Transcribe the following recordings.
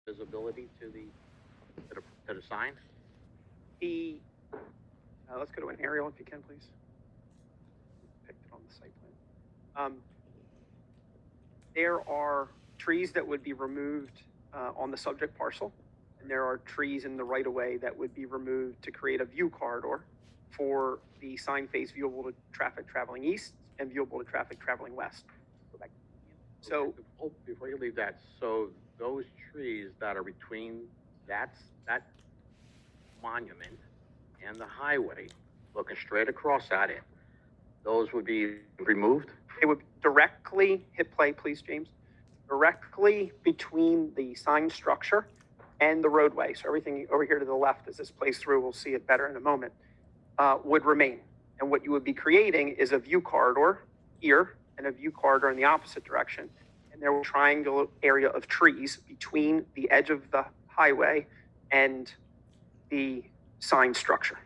visibility to the sign? The, let's go to an aerial if you can, please. Picked it on the site plan. There are trees that would be removed on the subject parcel, and there are trees in the right-of-way that would be removed to create a view corridor for the sign face viewable to traffic traveling east and viewable to traffic traveling west. So before you leave that, so those trees that are between that monument and the highway, looking straight across at it, those would be removed? It would directly, hit play please, James, directly between the sign structure and the roadway. So everything over here to the left as this plays through, we'll see it better in a moment, would remain. And what you would be creating is a view corridor here and a view corridor in the opposite direction. And there will be a triangular area of trees between the edge of the highway and the sign structure.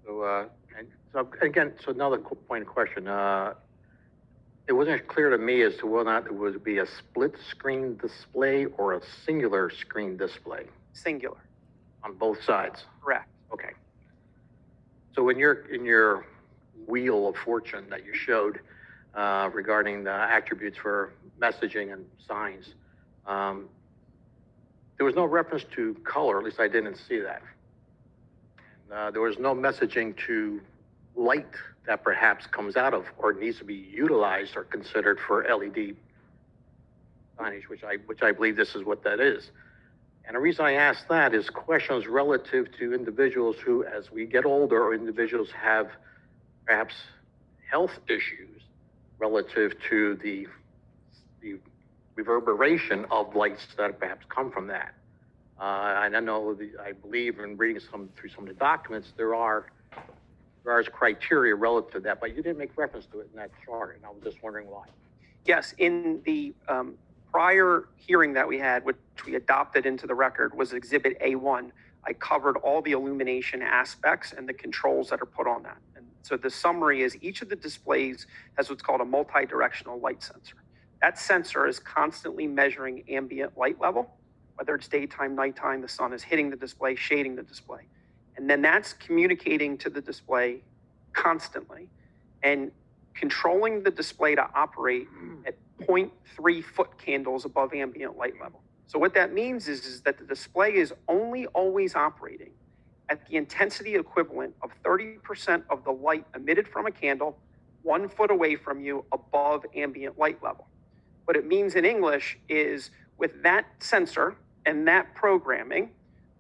So, so another point of question. It wasn't clear to me as to whether or not it would be a split screen display or a singular screen display. Singular. On both sides? Correct. Okay. So in your wheel of fortune that you showed regarding the attributes for messaging and signs, there was no reference to color, at least I didn't see that. And, there was no messaging to light that perhaps comes out of or needs to be utilized or considered for LED signage, which I believe this is what that is. And the reason I ask that is questions relative to individuals who, as we get older, or individuals have perhaps health issues relative to the reverberation of lights that perhaps come from that. And I believe in reading through some of the documents, there is criteria relative to that, but you didn't make reference to it in that chart, and I was just wondering why. Yes, in the prior hearing that we had, which we adopted into the record, was Exhibit A1. I covered all the illumination aspects and the controls that are put on that. And so the summary is each of the displays has what's called a multi-directional light sensor. That sensor is constantly measuring ambient light level, whether it's daytime, nighttime, the sun is hitting the display, shading the display. And then that's communicating to the display constantly and controlling the display to operate at 0.3 foot candles above ambient light level. So what that means is that the display is only always operating at the intensity equivalent of 30% of the light emitted from a candle 1 foot away from you above ambient light level. What it means in English is with that sensor and that programming,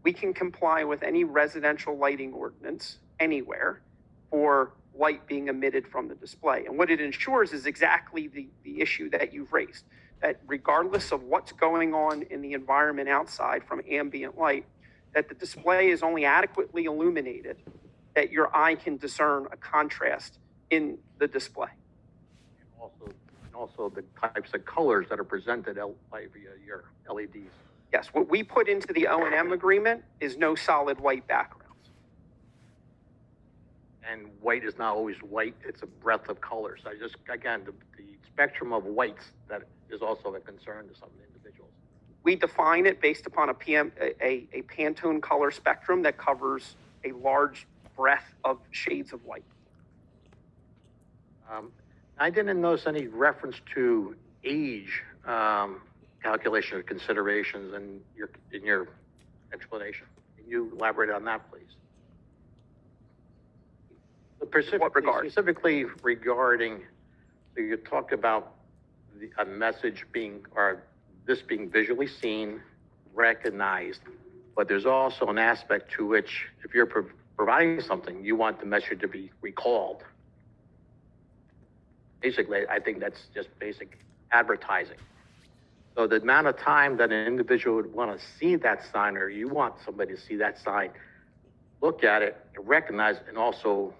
we can comply with any residential lighting ordinance anywhere for light being emitted from the display. And what it ensures is exactly the issue that you've raised, that regardless of what's going on in the environment outside from ambient light, that the display is only adequately illuminated, that your eye can discern a contrast in the display. And also the types of colors that are presented by your LEDs. Yes, what we put into the O&M agreement is no solid white backgrounds. And white is not always white, it's a breadth of colors. I just, again, the spectrum of whites, that is also a concern to some individuals. We define it based upon a Pantone color spectrum that covers a large breadth of shades of white. I didn't notice any reference to age calculation or considerations in your explanation. Can you elaborate on that, please? Specifically regarding, so you talked about a message being, or this being visually seen, recognized, but there's also an aspect to which, if you're providing something, you want the message to be recalled. Basically, I think that's just basic advertising. So the amount of time that an individual would want to see that sign, or you want somebody to see that sign, look at it, recognize it, and also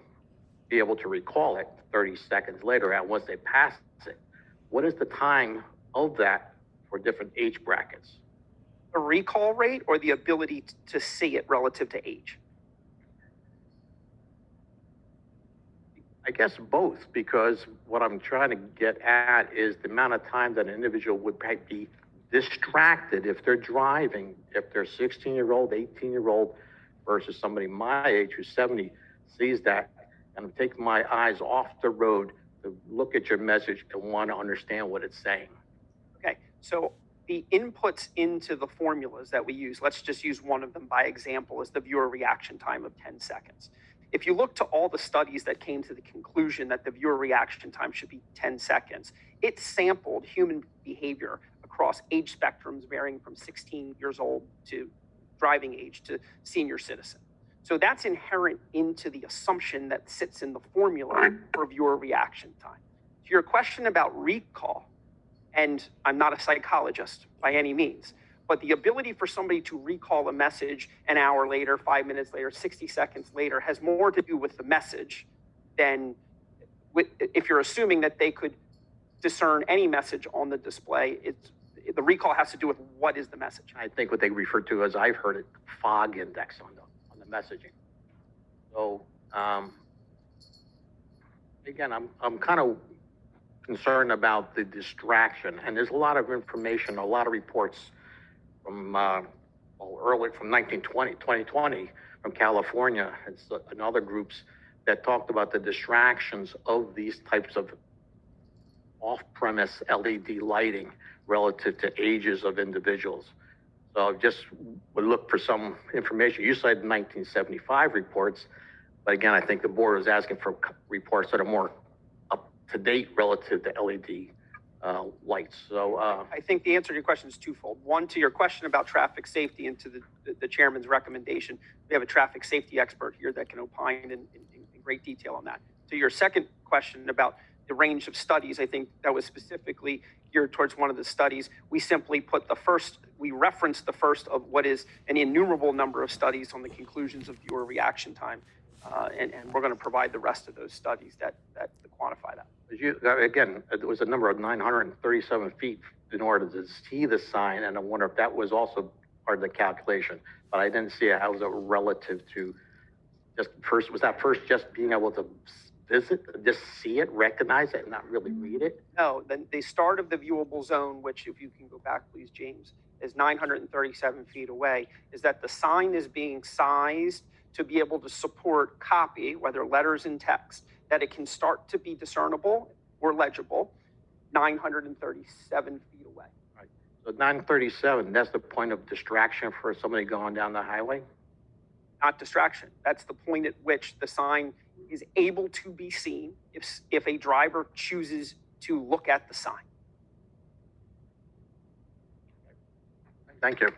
be able to recall it 30 seconds later once they pass it. What is the time of that for different age brackets? The recall rate or the ability to see it relative to age? I guess both, because what I'm trying to get at is the amount of time that an individual would be distracted if they're driving, if they're 16-year-old, 18-year-old versus somebody my age who's 70 sees that, and I'm taking my eyes off the road to look at your message and want to understand what it's saying. Okay, so the inputs into the formulas that we use, let's just use one of them by example, is the viewer reaction time of 10 seconds. If you look to all the studies that came to the conclusion that the viewer reaction time should be 10 seconds, it sampled human behavior across age spectrums varying from 16 years old to driving age to senior citizen. So that's inherent into the assumption that sits in the formula for viewer reaction time. To your question about recall, and I'm not a psychologist by any means, but the ability for somebody to recall a message an hour later, 5 minutes later, 60 seconds later has more to do with the message than if you're assuming that they could discern any message on the display. The recall has to do with what is the message. I think what they refer to as, I've heard it, fog index on the messaging. So again, I'm kind of concerned about the distraction, and there's a lot of information, a lot of reports from early from 2020 from California and other groups that talked about the distractions of these types of off-premise LED lighting relative to ages of individuals. So just would look for some information. You cited 1975 reports, but again, I think the board is asking for reports that are more up to date relative to LED lights. So I think the answer to your question is twofold. One, to your question about traffic safety, and to the chairman's recommendation, we have a traffic safety expert here that can opine in great detail on that. To your second question about the range of studies, I think that was specifically geared towards one of the studies. We simply we referenced the first of what is an innumerable number of studies on the conclusions of viewer reaction time. And we're going to provide the rest of those studies that quantify that. Again, there was a number of 937 feet in order to see the sign, and I wonder if that was also part of the calculation. But I didn't see how it was relative to was that first just being able to visit, just see it, recognize it, and not really read it? No, the start of the viewable zone, which if you can go back, please, James, is 937 feet away, is that the sign is being sized to be able to support copy, whether letters and text, that it can start to be discernible or legible 937 feet away. Right. So 937, that's the point of distraction for somebody going down the highway? Not distraction. That's the point at which the sign is able to be seen if a driver chooses to look at the sign. Thank you.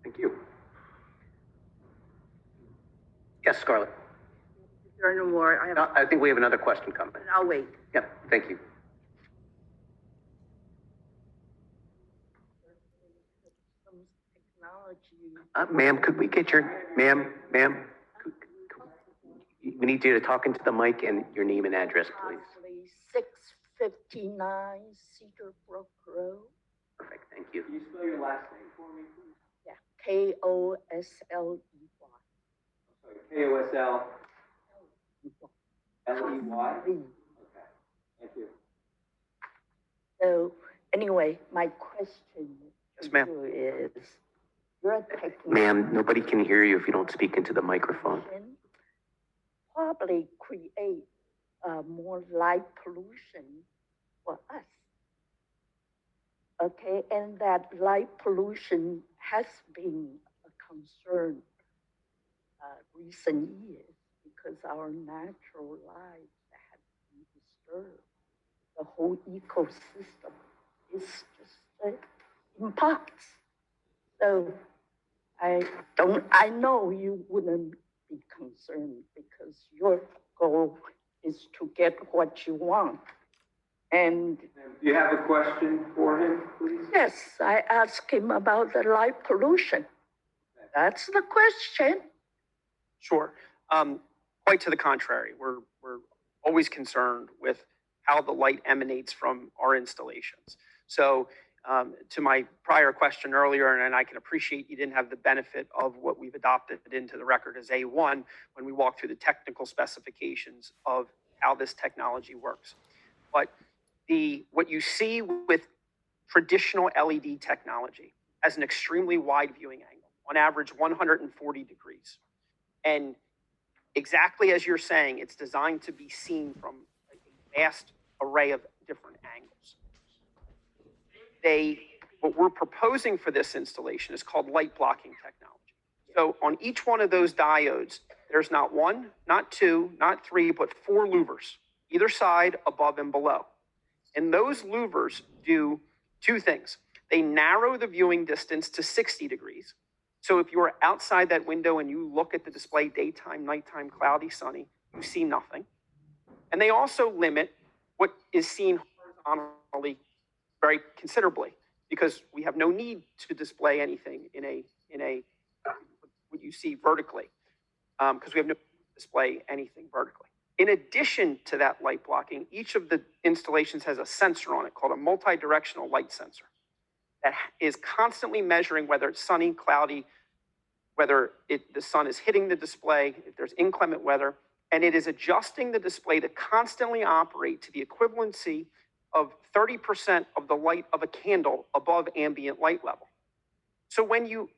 Thank you. Yes, Scarlett. If there are no more, I think we have another question coming. I'll wait. Yep, thank you. Some technology. Ma'am, could we get your, ma'am, we need you to talk into the mic and your name and address, please. 659 Cedar Brook Road. Perfect, thank you. Can you spell your last name for me, please? Yeah, Kosley. K-O-S-L. L-E-Y? Okay, Thank you. so anyway, my question Yes, to ma'am. you is, your technology Ma'am, nobody can hear you if you don't speak into the microphone. probably create more light pollution for us. Okay, and that light pollution has been a concern recent years because our natural lives have been disturbed. The whole ecosystem is just impacts. So I know you wouldn't be concerned because your goal is to get what you want. And Do you have a question for him, please? yes, I asked him about the light pollution. That's the question. Sure. Quite to the contrary, we're always concerned with how the light emanates from our installations. So to my prior question earlier, and I can appreciate you didn't have the benefit of what we've adopted into the record as A1 when we walk through the technical specifications of how this technology works. But what you see with traditional LED technology has an extremely wide viewing angle, on average 140 degrees. And exactly as you're saying, it's designed to be seen from a vast array of different angles. What we're proposing for this installation is called light blocking technology. So on each one of those diodes, there's not one, not two, not three, but four louvers, either side, above and below. And those louvers do two things. They narrow the viewing distance to 60 degrees. So if you're outside that window and you look at the display, daytime, nighttime, cloudy, sunny, you see nothing. And they also limit what is seen horizontally very considerably, because we have no need to display anything in a what you see vertically, because we have no need to display anything vertically. In addition to that light blocking, each of the installations has a sensor on it called a multi-directional light sensor that is constantly measuring whether it's sunny, cloudy, whether the sun is hitting the display, if there's inclement weather, and it is adjusting the display to constantly operate to the equivalency of 30% of the light of a candle above ambient light level. So when you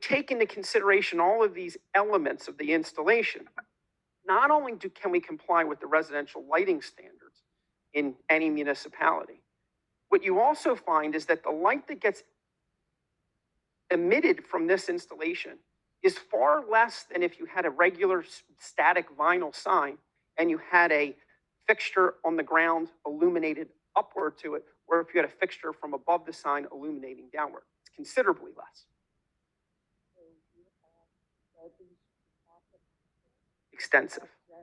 take into consideration all of these elements of the installation, not only can we comply with the residential lighting standards in any municipality, what you also find is that the light that gets emitted from this installation is far less than if you had a regular static vinyl sign and you had a fixture on the ground illuminated upward to it, or if you had a fixture from above the sign illuminating downward. It's considerably less. Extensive. That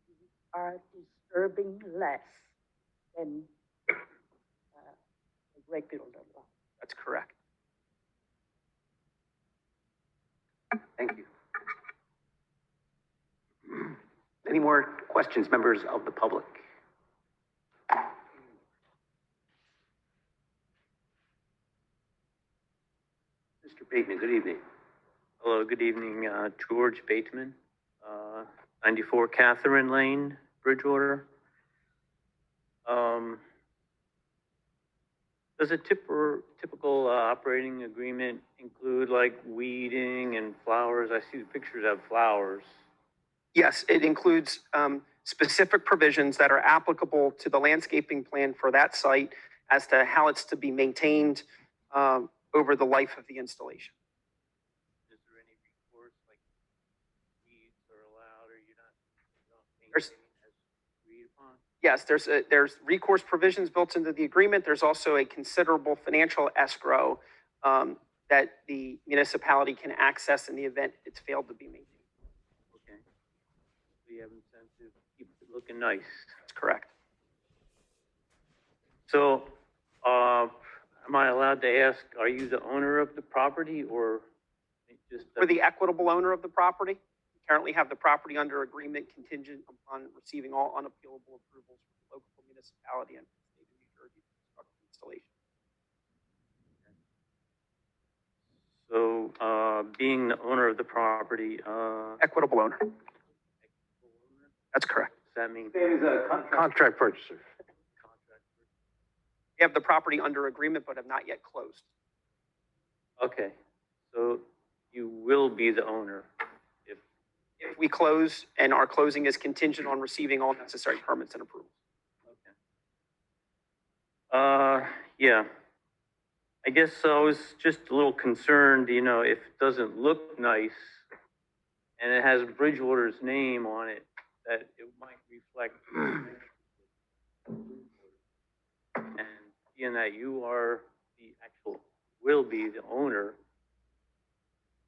you are disturbing less than the regular light. That's correct. Thank you. Any more questions, members of the public? Mr. Bateman, good evening. Hello, good evening. George Bateman, 94 Catherine Lane, Bridgewater. Does a typical operating agreement include like weeding and flowers? I see the pictures have flowers. Yes, it includes specific provisions that are applicable to the landscaping plan for that site as to how it's to be maintained over the life of the installation. Is there any recourse, like weeds are allowed, or you don't There's- maintain as agreed upon? Yes, there's recourse provisions built into the agreement. There's also a considerable financial escrow that the municipality can access in the event it's failed to be maintained. Okay. We have incentive to keep it looking nice. That's correct. So, am I allowed to ask, are you the owner of the property or just? For the equitable owner of the property, we currently have the property under agreement contingent upon receiving all unappealable approvals from the local municipality and the state of New Jersey to construct the installation. So, being the owner of the property, Equitable owner. That's correct. does that mean Same as a Contract purchaser. contract? We have the property under agreement, but have not yet closed. Okay, so you will be the owner if, If we close and our closing is contingent on receiving all necessary permits and approvals. okay. Yeah. I guess I was just a little concerned, you know, if it doesn't look nice and it has Bridgewater's name on it, that it might reflect. And being that you are will be the owner,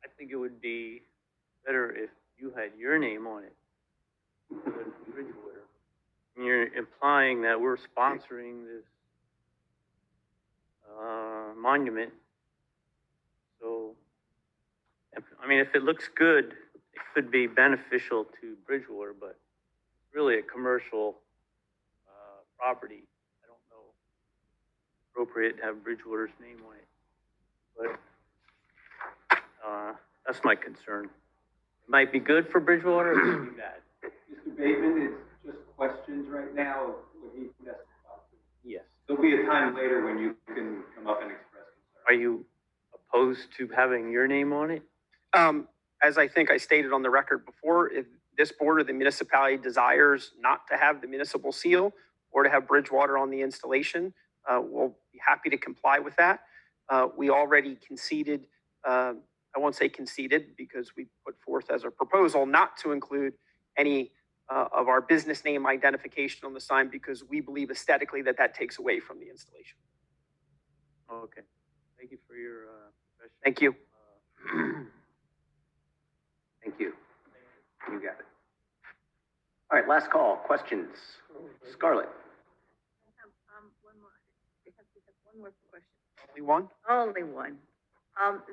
I think it would be better if you had your name on it than Bridgewater. And you're implying that we're sponsoring this monument. So, if it looks good, it could be beneficial to Bridgewater, but it's really a commercial property. I don't know appropriate to have Bridgewater's name on it, but that's my concern. It might be good for Bridgewater, it might be bad. Mr. Bateman, it's just questions right now of what he testified to. Yes. There'll be a time later when you can come up and express concern. Are you opposed to having your name on it? As I think I stated on the record before, if this board or the municipality desires not to have the municipal seal or to have Bridgewater on the installation, we'll be happy to comply with that. We already conceded, I won't say conceded because we put forth as a proposal not to include any of our business name identification on the sign because we believe aesthetically that that takes away from the installation. Okay. Thank you for your, Thank you. Thank you. You got it. All right, last call, questions. Scarlett? One more. I have one more question. Only one? Only one.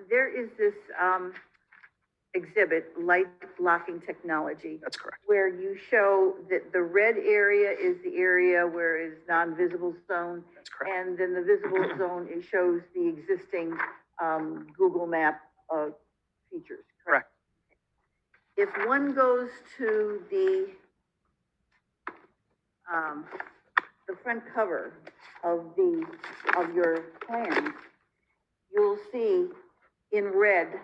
There is this exhibit, light blocking technology, That's correct. where you show that the red area is the area where is non-visible zone, That's correct. and then the visible zone, it shows the existing Google Map features. Correct. If one goes to the front cover of your plans, you'll see in red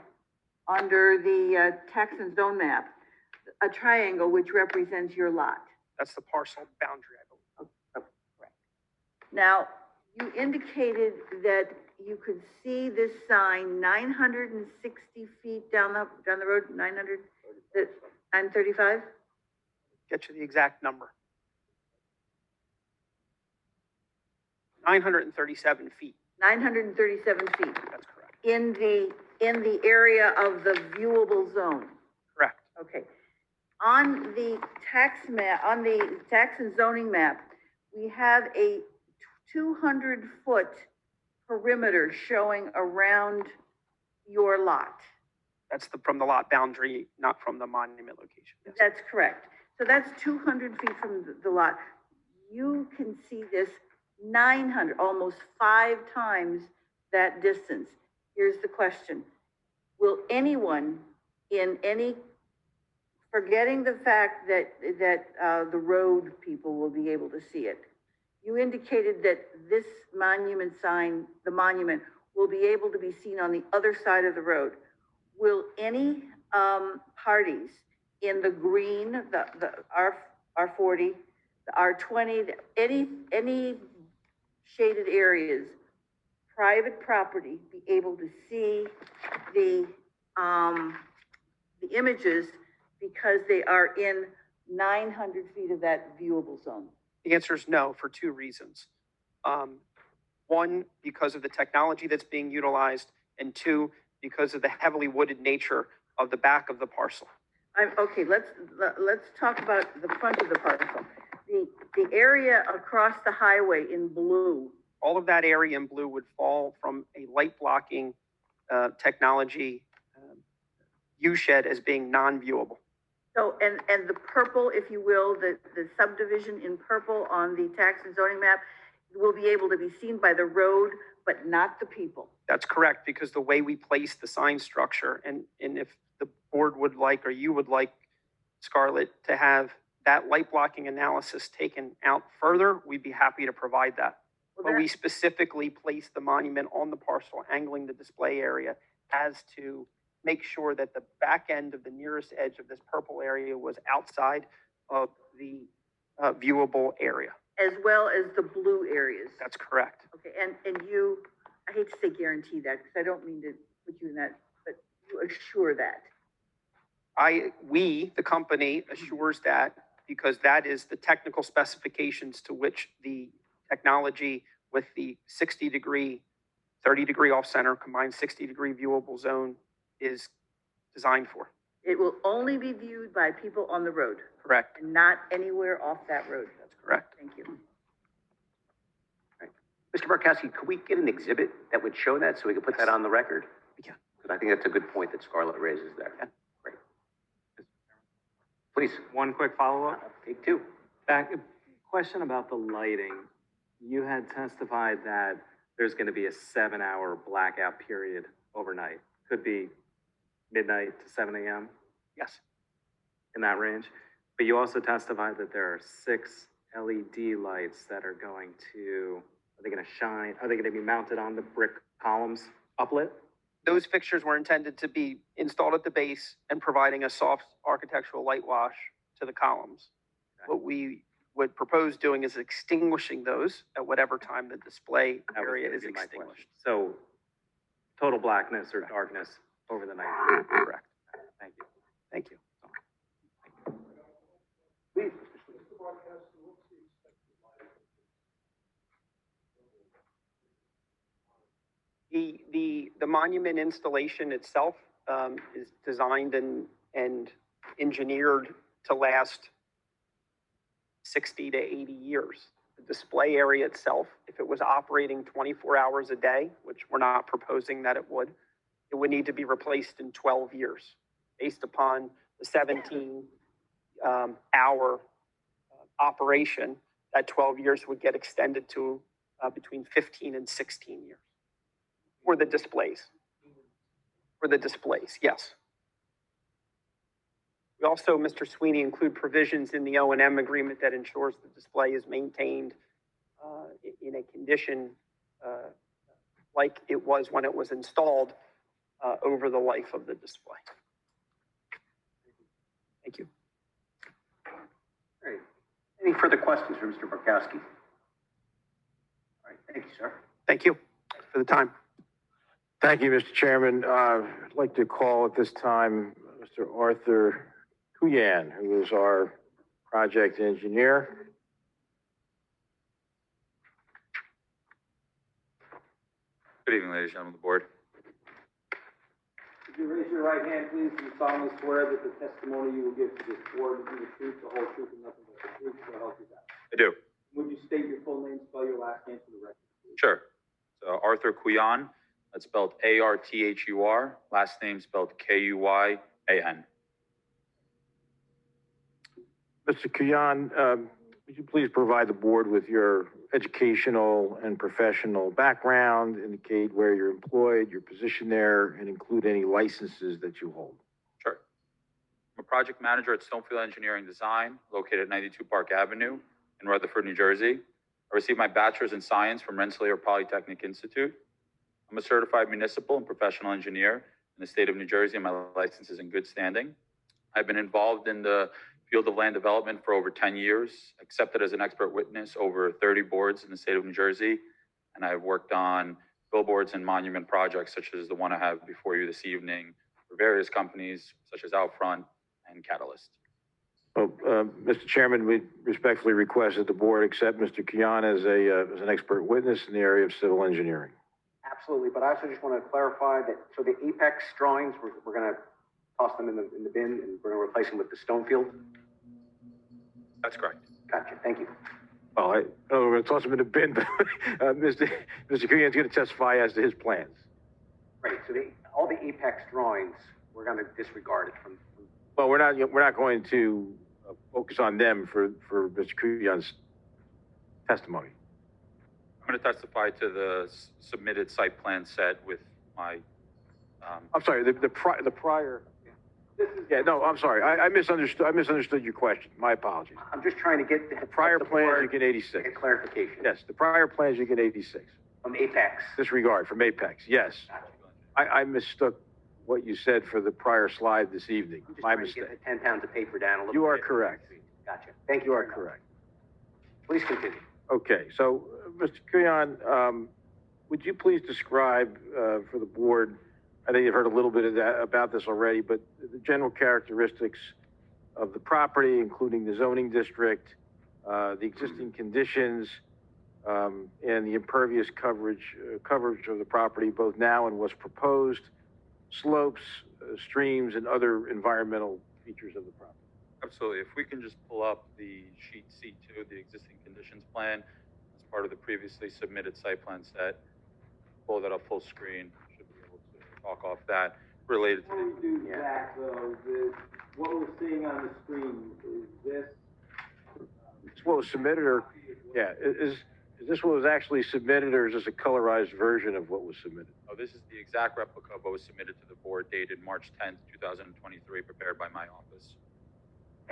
under the tax and zone map a triangle which represents your lot. That's the parcel boundary, I believe. Now, you indicated that you could see this sign 960 feet down the road, 935? Get you the exact number. 937 feet. 937 feet That's correct. in the area of the viewable zone. Correct. Okay. On the tax map, on the tax and zoning map, we have a 200-foot perimeter showing around your lot. That's from the lot boundary, not from the monument location. Yes. That's correct. So that's 200 feet from the lot. You can see this 900, almost 5 times that distance. Here's the question. Will anyone in any, forgetting the fact that the road people will be able to see it, you indicated that this monument sign, the monument, will be able to be seen on the other side of the road. Will any parties in the green, the R40, the R20, any shaded areas, private property, be able to see the images because they are in 900 feet of that viewable zone? The answer is no, for 2 reasons. One, because of the technology that's being utilized, and 2, because of the heavily wooded nature of the back of the parcel. Okay, let's talk about the front of the parcel. The area across the highway in blue. All of that area in blue would fall from a light blocking technology view shed as being non-viewable. So, and the purple, if you will, the subdivision in purple on the tax and zoning map will be able to be seen by the road, but not the people. That's correct, because the way we place the sign structure, and if the board would like, or you would like, Scarlett, to have that light blocking analysis taken out further, we'd be happy to provide that. But we specifically placed the monument on the parcel, angling the display area as to make sure that the back end of the nearest edge of this purple area was outside of the viewable area. As well as the blue areas. That's correct. Okay, and you, I hate to say guarantee that, because I don't mean to put you in that, but you assure that. We, the company, assures that, because that is the technical specifications to which the technology with the 60-degree, 30-degree off-center, combined 60-degree viewable zone is designed for. It will only be viewed by people on the road. Correct. And not anywhere off that road. That's correct. Thank you. Mr. Barkowski, could we get an exhibit that would show that so we could put that on the record? We can. Because I think that's a good point that Scarlett raises there. Yeah. Great. Please, One quick follow-up. take 2. Question about the lighting. You had testified that there's going to be a 7-hour blackout period overnight. Could be midnight to 7 a.m. Yes. in that range. But you also testified that there are 6 LED lights that are going to Are they gonna shine? Are they gonna be mounted on the brick columns, uplit? Those fixtures were intended to be installed at the base and providing a soft architectural light wash to the columns. Okay. What we would propose doing is extinguishing those at whatever time the display That was area gonna is be my extinguished. question. So total blackness or darkness over the night? Correct. Thank you. Thank you. Please, The monument installation itself is designed and engineered to last 60 to 80 years. The display area itself, if it was operating 24 hours a day, which we're not proposing that it would need to be replaced in 12 years. Based upon the 17 hour operation, that 12 years would get extended to between 15 and 16 years. For the displays. For the displays, yes. We also, Mr. Sweeney, include provisions in the O&M agreement that ensures the display is maintained in a condition like it was when it was installed over the life of the display. Thank you. Great. Any further questions for Mr. Borkowski? All right, thank you, sir. Thank you for the time. Thank you, Mr. Chairman. I'd like to call at this time Mr. Arthur Kuyan, who is our project engineer. Good evening, ladies and gentlemen of the board. Could you raise your right hand, please, and solemnly swear that the testimony you will give to this board will be the truth, the whole truth, and nothing but the truth, so help you God? I do. Would you state your full name, spell your last name for the record, please? Sure. So Arthur Kuyan, that's spelled Arthur, last name spelled Kuyan. Mr. Kuyan, would you please provide the board with your educational and professional background, indicate where you're employed, your position there, and include any licenses that you hold? Sure. I'm a project manager at Stonefield Engineering Design, located at 92 Park Avenue in Rutherford, New Jersey. I received my bachelor's in science from Rensselaer Polytechnic Institute. I'm a certified municipal and professional engineer in the state of New Jersey, and my license is in good standing. I've been involved in the field of land development for over 10 years, accepted as an expert witness over 30 boards in the state of New Jersey, and I've worked on billboards and monument projects such as the one I have before you this evening for various companies such as Outfront and Catalyst. Well, Mr. Chairman, we respectfully request that the board accept Mr. Kuyan as an expert witness in the area of civil engineering. Absolutely, but I also just want to clarify that, so the Apex drawings, we're going to toss them in the bin and we're going to replace them with the Stonefield? That's correct. Gotcha, thank you. Well, we're going to toss him in the bin, but Mr. Kuyan's going to testify as to his plans. Right, so all the Apex drawings, we're going to disregard it from. Well, we're not going to focus on them for Mr. Kuyan's testimony. I'm going to testify to the submitted site plan set with my, I'm sorry, the prior. Yeah, no, I'm sorry. I misunderstood your question. My apologies. I'm just trying to get The prior plans, you get 86. Get clarification. Yes, the prior plans, you get 86. From Apex. Disregard from Apex, yes. I mistook what you said for the prior slide this evening. I'm just My trying to mistake. get the 10 pounds of paper down a little bit. You are correct. Gotcha. Thank You you. are very much. correct. Please continue. Okay, so, Mr. Kuyan, would you please describe for the board, I think you've heard a little bit of about this already, but the general characteristics of the property, including the zoning district, the existing conditions, and the impervious coverage of the property, both now and what's proposed, slopes, streams, and other environmental features of the property? absolutely. If we can just pull up the sheet C2, the existing conditions plan, as part of the previously submitted site plan set, pull that up full screen, should be able to talk off that related to Before the. we do that, though, what we're seeing on the screen, is this? Is what was submitted, or, yeah, is this what was actually submitted, or is this a colorized version of what was submitted? Oh, this is the exact replica of what was submitted to the board dated March 10th, 2023, prepared by my office.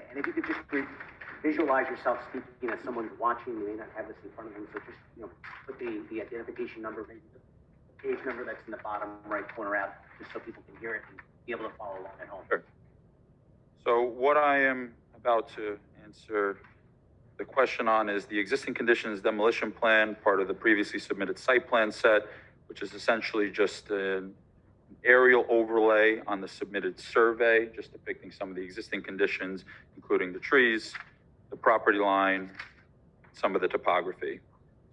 And if you could just visualize yourself speaking as someone's watching, you may not have this in front of them, so just, put the identification number, maybe the page number that's in the bottom right corner out, just so people can hear it and be able to follow along at home. Sure. So what I am about to answer the question on is the existing conditions demolition plan, part of the previously submitted site plan set, which is essentially just an aerial overlay on the submitted survey, just depicting some of the existing conditions, including the trees, the property line, some of the topography.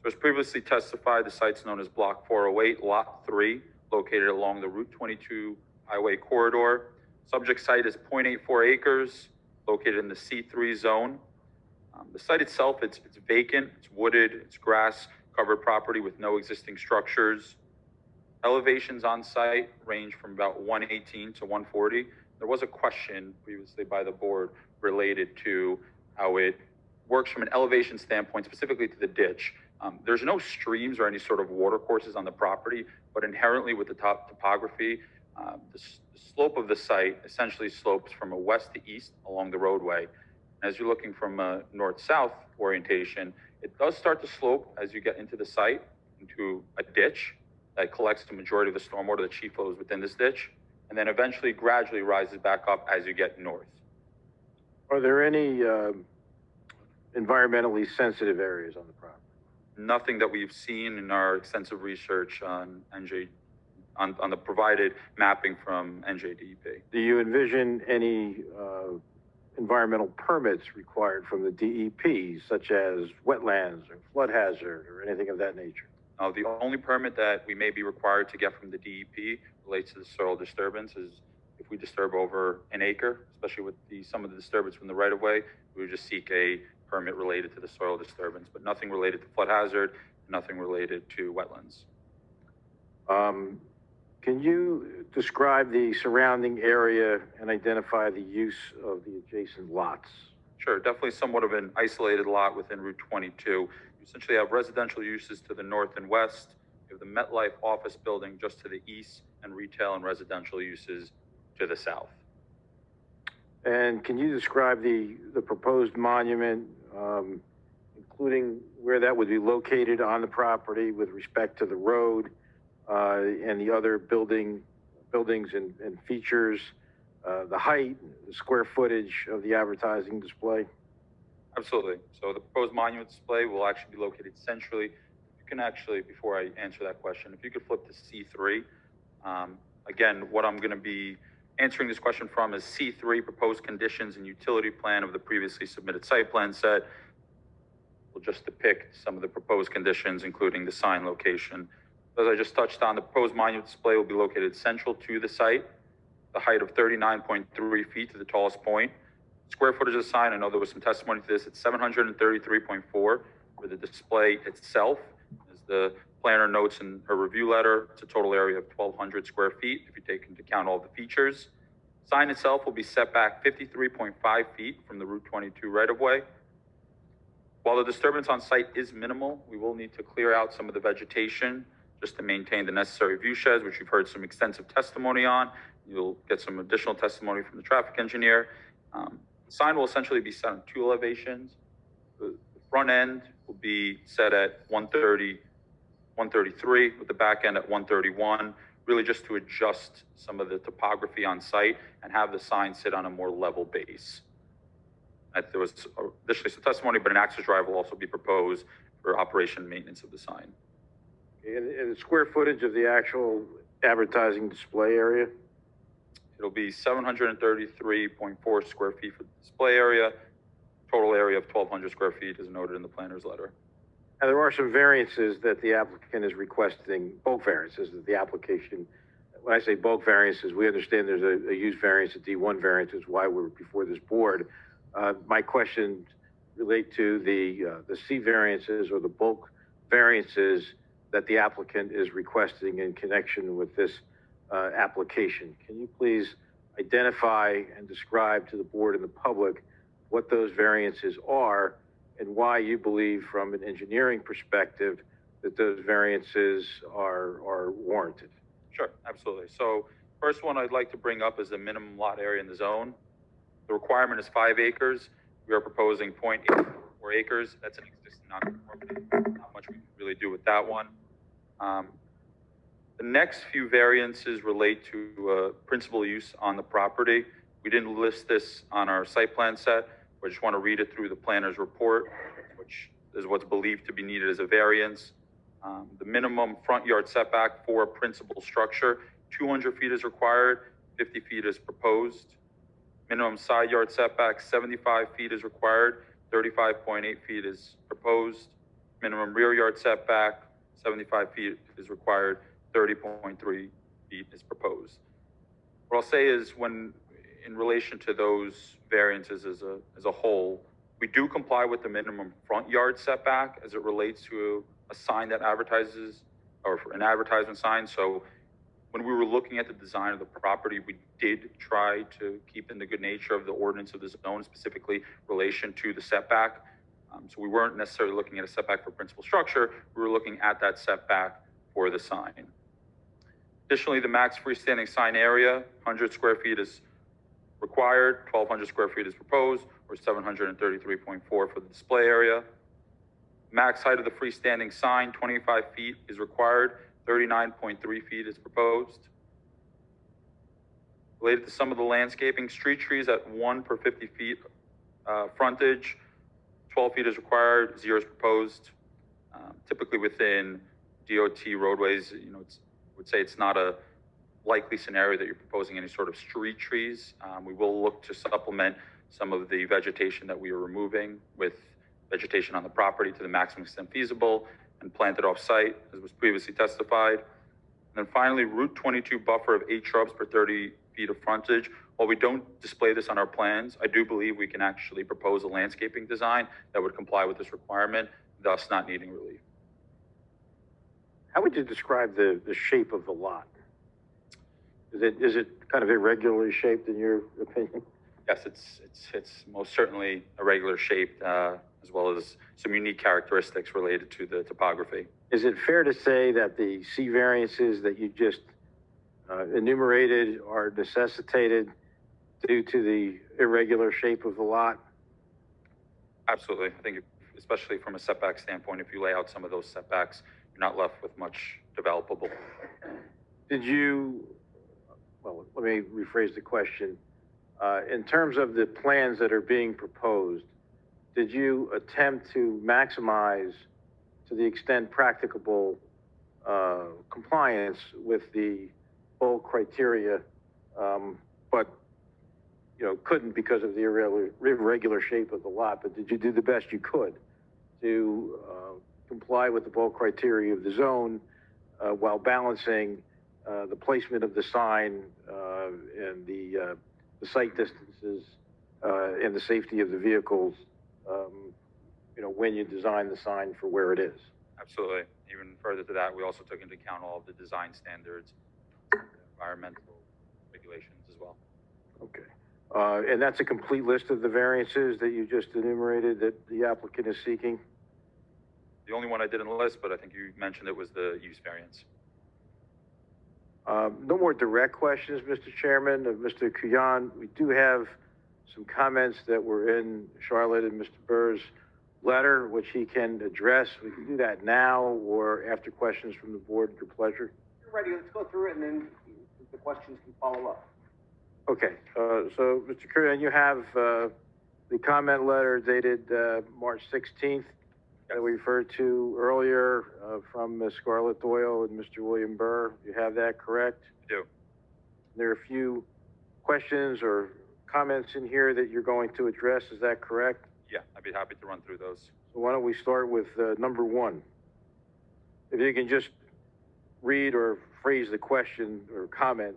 So as previously testified, the site's known as Block 408, Lot 3, located along the Route 22 highway corridor. Subject site is 0.84 acres, located in the C3 zone. The site itself, it's vacant, it's wooded, it's grass covered property with no existing structures. Elevations on site range from about 118 to 140. There was a question previously by the board related to how it works from an elevation standpoint, specifically to the ditch. There's no streams or any sort of water courses on the property, but inherently with the topography, the slope of the site essentially slopes from a west to east along the roadway. As you're looking from a north-south orientation, it does start to slope as you get into the site, into a ditch that collects the majority of the stormwater that chief flows within this ditch, and then eventually gradually rises back up as you get north. Are there any environmentally sensitive areas on the property? Nothing that we've seen in our extensive research on on the provided mapping from NJDEP. Do you envision any environmental permits required from the DEP, such as wetlands or flood hazard or anything of that nature? The only permit that we may be required to get from the DEP relates to the soil disturbance is if we disturb over an acre, especially with some of the disturbance from the right-of-way, we would just seek a permit related to the soil disturbance, but nothing related to flood hazard, nothing related to wetlands. Can you describe the surrounding area and identify the use of the adjacent lots? Sure, definitely somewhat of an isolated lot within Route 22. You essentially have residential uses to the north and west. You have the MetLife office building just to the east, and retail and residential uses to the south. And can you describe the proposed monument, including where that would be located on the property with respect to the road and the other buildings and features, the height, the square footage of the advertising display? Absolutely. So the proposed monument display will actually be located centrally. You can actually, before I answer that question, if you could flip to C3. Again, what I'm going to be answering this question from is C3, proposed conditions and utility plan of the previously submitted site plan set. We'll just depict some of the proposed conditions, including the sign location. As I just touched on, the proposed monument display will be located central to the site, the height of 39.3 feet to the tallest point. Square footage of the sign, I know there was some testimony to this, it's 733.4 for the display itself. As the planner notes in her review letter, it's a total area of 1,200 square feet if you take into account all the features. Sign itself will be set back 53.5 feet from the Route 22 right-of-way. While the disturbance on site is minimal, we will need to clear out some of the vegetation just to maintain the necessary view sheds, which you've heard some extensive testimony on. You'll get some additional testimony from the traffic engineer. The sign will essentially be set on two elevations. The front end will be set at 130, 133, with the back end at 131, really just to adjust some of the topography on site and have the sign sit on a more level base. There was additionally some testimony, but an access drive will also be proposed for operation and maintenance of the sign. And the square footage of the actual advertising display area? It'll be 733.4 square feet for the display area, total area of 1,200 square feet as noted in the planner's letter. And there are some variances that the applicant is requesting, bulk variances that the application, when I say bulk variances, we understand there's a use variance, a D1 variance is why we're before this board. My questions relate to the C variances or the bulk variances that the applicant is requesting in connection with this application. Can you please identify and describe to the board and the public what those variances are and why you believe from an engineering perspective that those variances are warranted? Sure, absolutely. So first one I'd like to bring up is the minimum lot area in the zone. The requirement is 5 acres. We are proposing 0.84 acres. That's an existing non-conformity. Not much we can really do with that one. The next few variances relate to principal use on the property. We didn't list this on our site plan set, but I just want to read it through the planner's report, which is what's believed to be needed as a variance. The minimum front yard setback for a principal structure, 200 feet is required, 50 feet is proposed. Minimum side yard setback, 75 feet is required, 35.8 feet is proposed. Minimum rear yard setback, 75 feet is required, 30.3 feet is proposed. What I'll say is in relation to those variances as a whole, we do comply with the minimum front yard setback as it relates to a sign that advertises, or an advertisement sign. So when we were looking at the design of the property, we did try to keep in the good nature of the ordinance of the zone, specifically relation to the setback. So we weren't necessarily looking at a setback for principal structure. We were looking at that setback for the sign. Additionally, the max freestanding sign area, 100 square feet is required, 1,200 square feet is proposed, or 733.4 for the display area. Max height of the freestanding sign, 25 feet is required, 39.3 feet is proposed. Related to some of the landscaping, street trees at 1 per 50 feet frontage, 12 feet is required, 0 is proposed. Typically within DOT roadways, would say it's not a likely scenario that you're proposing any sort of street trees. We will look to supplement some of the vegetation that we are removing with vegetation on the property to the maximum extent feasible and planted off-site, as was previously testified. And then finally, Route 22 buffer of 8 shrubs per 30 feet of frontage. While we don't display this on our plans, I do believe we can actually propose a landscaping design that would comply with this requirement, thus not needing relief. How would you describe the shape of the lot? Is it kind of irregularly shaped in your opinion? Yes, it's most certainly irregular shaped, as well as some unique characteristics related to the topography. Is it fair to say that the C variances that you just enumerated are necessitated due to the irregular shape of the lot? Absolutely. I think, especially from a setback standpoint, if you lay out some of those setbacks, you're not left with much developable. Well, let me rephrase the question. In terms of the plans that are being proposed, did you attempt to maximize, to the extent practicable, compliance with the bulk criteria, but couldn't because of the irregular shape of the lot? But did you do the best you could to comply with the bulk criteria of the zone while balancing the placement of the sign and the site distances and the safety of the vehicles, when you design the sign for where it is? Absolutely. Even further to that, we also took into account all of the design standards, environmental regulations as well. Okay. And that's a complete list of the variances that you just enumerated that the applicant is seeking? The only one I didn't list, but I think you mentioned it, was the use variance. No more direct questions, Mr. Chairman. Mr. Kuyan, we do have some comments that were in Charlotte and Mr. Burr's letter, which he can address. We can do that now or after questions from the board, at your pleasure. You're ready, let's go through it and then the questions can follow up. Okay, so Mr. Kuyan, you have the comment letter dated March 16th that we referred to earlier from Ms. Scarlett Doyle and Mr. William Burr. You have that correct? I do. There are a few questions or comments in here that you're going to address. Is that correct? Yeah, I'd be happy to run through those. So why don't we start with number 1? If you can just read or phrase the question or comment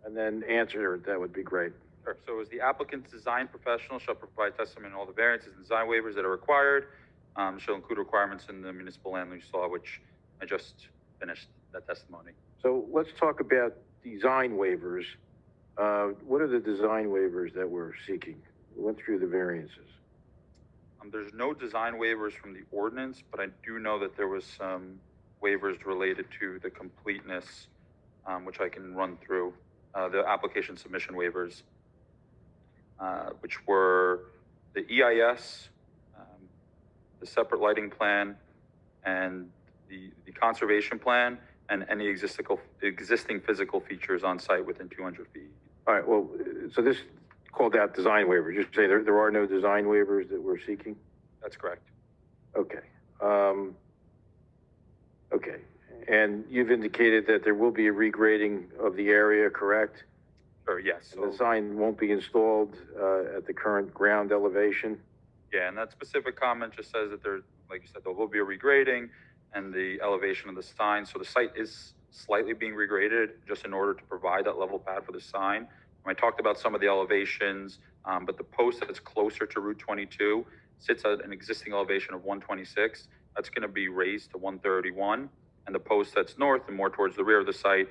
and then answer it, that would be great. Sure. So as the applicant's design professional shall provide testimony on all the variances and design waivers that are required, shall include requirements in the municipal land use law, which I just finished that testimony. So let's talk about design waivers. What are the design waivers that we're seeking? We went through the variances. There's no design waivers from the ordinance, but I do know that there was some waivers related to the completeness, which I can run through, the application submission waivers. which were the EIS, the separate lighting plan, and the conservation plan, and any existing physical features on site within 200 feet. All right, well, so this called out design waivers. Just say there are no design waivers that we're seeking? That's correct. Okay. Okay. And you've indicated that there will be a regrading of the area, correct? Sure, yes. And the sign won't be installed at the current ground elevation? Yeah, and that specific comment just says that there, like you said, there will be a regrading and the elevation of the sign. So the site is slightly being regraded just in order to provide that level pad for the sign. I talked about some of the elevations, but the post that's closer to Route 22 sits at an existing elevation of 126. That's going to be raised to 131. And the post that's north and more towards the rear of the site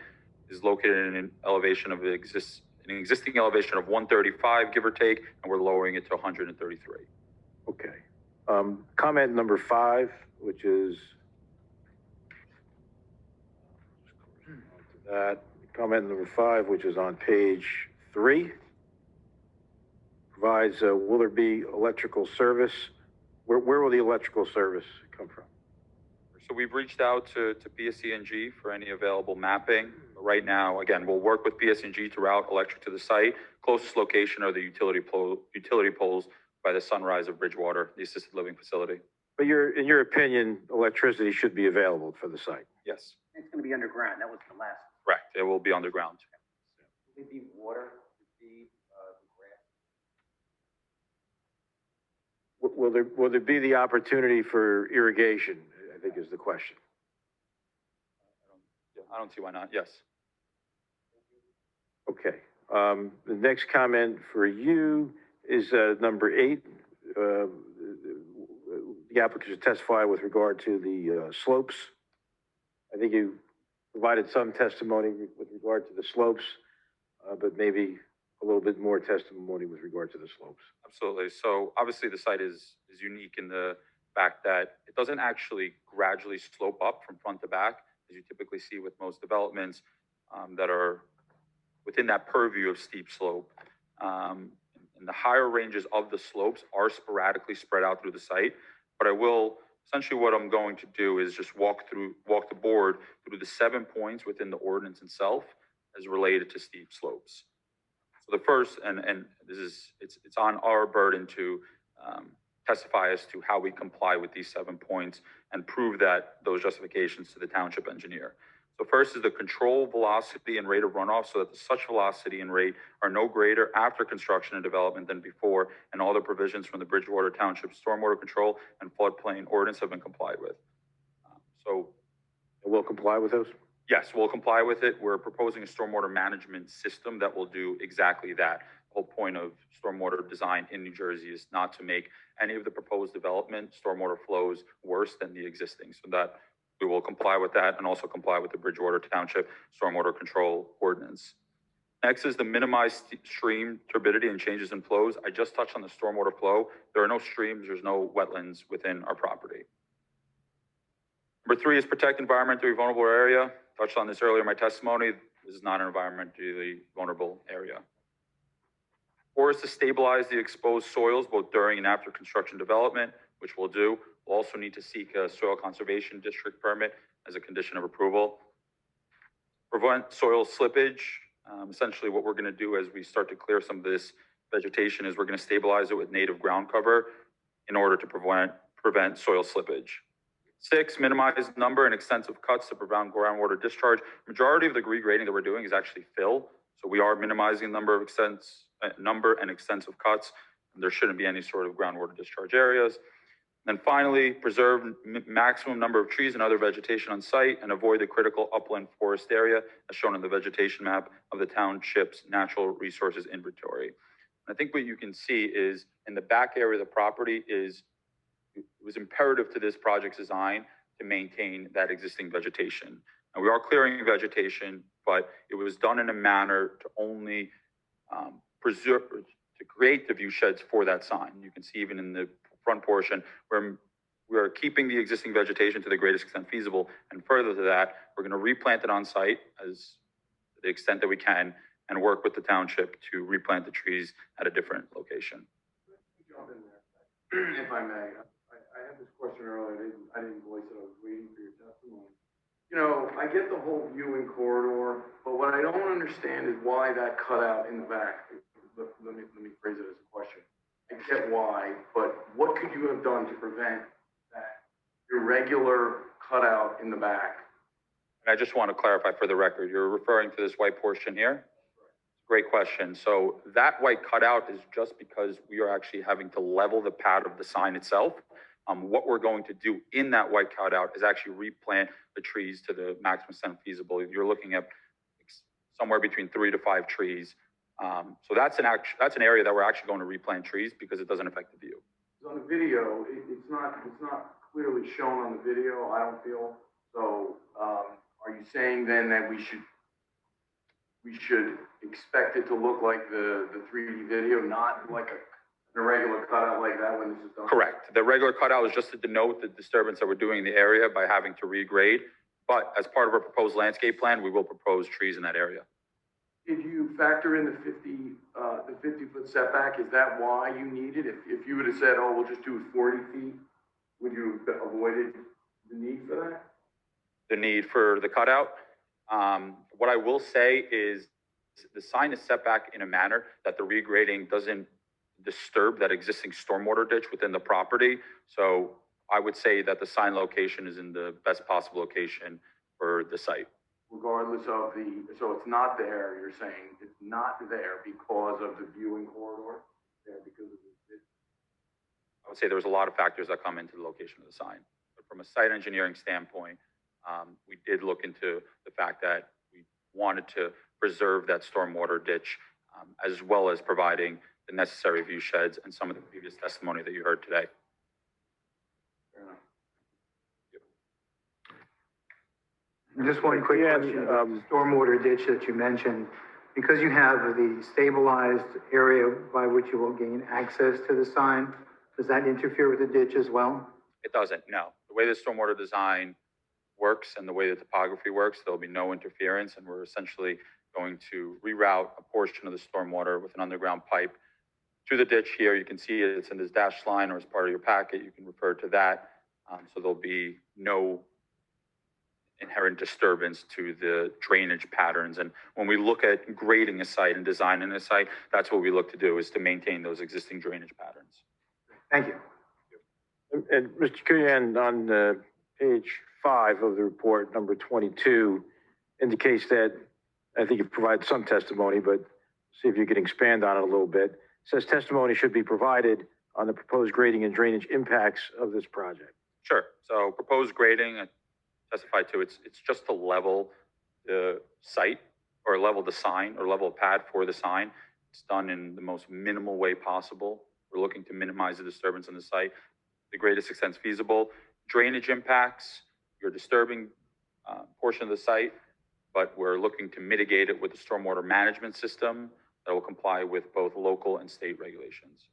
is located in an elevation of an existing elevation of 135, give or take, and we're lowering it to 133. Okay. Comment number 5, which is that comment number 5, which is on page 3, provides will there be electrical service? Where will the electrical service come from? So we've reached out to PSE&G for any available mapping. Right now, again, we'll work with PSE&G to route electric to the site. Closest location are the utility poles by the Sunrise of Bridgewater, the assisted living facility. But in your opinion, electricity should be available for the site? Yes. It's gonna be underground, that was the last. Correct. It will be underground. Will it be water to feed, the grass? Will there be the opportunity for irrigation, I think is the question. I don't see why not. Yes. Okay. The next comment for you is number 8. The applicant should testify with regard to the slopes. I think you provided some testimony with regard to the slopes, but maybe a little bit more testimony with regard to the slopes. Absolutely. So obviously the site is unique in the fact that it doesn't actually gradually slope up from front to back, as you typically see with most developments that are within that purview of steep slope. And the higher ranges of the slopes are sporadically spread out through the site. But essentially what I'm going to do is just walk the board through the 7 points within the ordinance itself as related to steep slopes. So the first, and this is, it's on our burden to testify as to how we comply with these 7 points and prove that those justifications to the township engineer. So first is the control velocity and rate of runoff, so that such velocity and rate are no greater after construction and development than before, and all the provisions from the Bridgewater Township Stormwater Control and Floodplain Ordinance have been complied with. So we'll comply with those? Yes, we'll comply with it. We're proposing a stormwater management system that will do exactly that. The whole point of stormwater design in New Jersey is not to make any of the proposed development stormwater flows worse than the existing. So that we will comply with that and also comply with the Bridgewater Township Stormwater Control Ordinance. Next is the minimized stream turbidity and changes in flows. I just touched on the stormwater flow. There are no streams, there's no wetlands within our property. Number 3 is protect environmentally vulnerable area. Touched on this earlier in my testimony. This is not an environmentally vulnerable area. 4 is to stabilize the exposed soils both during and after construction development, which we'll do. We'll also need to seek a soil conservation district permit as a condition of approval. Prevent soil slippage. Essentially what we're going to do as we start to clear some of this vegetation is we're going to stabilize it with native ground cover in order to prevent soil slippage. 6, minimize number and extent of cuts to prevent groundwater discharge. Majority of the regrading that we're doing is actually fill. So we are minimizing number and extent of cuts. And there shouldn't be any sort of groundwater discharge areas. And finally, preserve maximum number of trees and other vegetation on site and avoid the critical upland forest area as shown in the vegetation map of the township's natural resources inventory. And I think what you can see is in the back area of the property it was imperative to this project's design to maintain that existing vegetation. And we are clearing vegetation, but it was done in a manner to only to create the view sheds for that sign. You can see even in the front portion where we are keeping the existing vegetation to the greatest extent feasible. And further to that, we're going to replant it on site as to the extent that we can and work with the township to replant the trees at a different location. Jump in there, if I may. I had this question earlier, I didn't voice it, I was waiting for your testimony. You know, I get the whole viewing corridor, but what I don't understand is why that cutout in the back. Let me phrase it as a question. I get why, but what could you have done to prevent that irregular cutout in the back? And I just want to clarify for the record, you're referring to this white portion here? Great question. So that white cutout is just because we are actually having to level the pad of the sign itself. What we're going to do in that white cutout is actually replant the trees to the maximum extent feasible. You're looking at somewhere between 3 to 5 trees. So that's an area that we're actually going to replant trees because it doesn't affect the view. On the video, it's not clearly shown on the video, I don't feel. So, are you saying then that we should expect it to look like the 3D video, not like an irregular cutout like that when this is done? Correct. The regular cutout is just to denote the disturbance that we're doing in the area by having to regrade. But as part of our proposed landscape plan, we will propose trees in that area. Did you factor in the 50-foot setback? Is that why you need it? If you would have said, oh, we'll just do 40 feet, would you have avoided the need for that? The need for the cutout? What I will say is the sign is set back in a manner that the regrading doesn't disturb that existing stormwater ditch within the property. So I would say that the sign location is in the best possible location for the site. Regardless of so it's not there, you're saying it's not there because of the viewing corridor? There because of the... I would say there was a lot of factors that come into the location of the sign. But from a site engineering standpoint, we did look into the fact that we wanted to preserve that stormwater ditch, as well as providing the necessary view sheds and some of the previous testimony that you heard today. Fair enough. Just one quick question about the stormwater ditch that you mentioned. Because you have the stabilized area by which you will gain access to the sign, does that interfere with the ditch as well? It doesn't, no. The way the stormwater design works and the way the topography works, there'll be no interference, and we're essentially going to reroute a portion of the stormwater with an underground pipe to the ditch here. You can see it, it's in this dashed line, or as part of your packet, you can refer to that. So there'll be no inherent disturbance to the drainage patterns. And when we look at grading a site and designing a site, that's what we look to do, is to maintain those existing drainage patterns. Thank you. And Mr. Kuyan, on page 5 of the report, number 22, indicates that, I think you've provided some testimony, but see if you can expand on it a little bit. It says testimony should be provided on the proposed grading and drainage impacts of this project. Sure. So proposed grading, I testified to, it's just to level the site, or level the sign, or level a pad for the sign. It's done in the most minimal way possible. We're looking to minimize the disturbance on the site, the greatest extent feasible. Drainage impacts, you're disturbing portion of the site, but we're looking to mitigate it with a stormwater management system that will comply with both local and state regulations.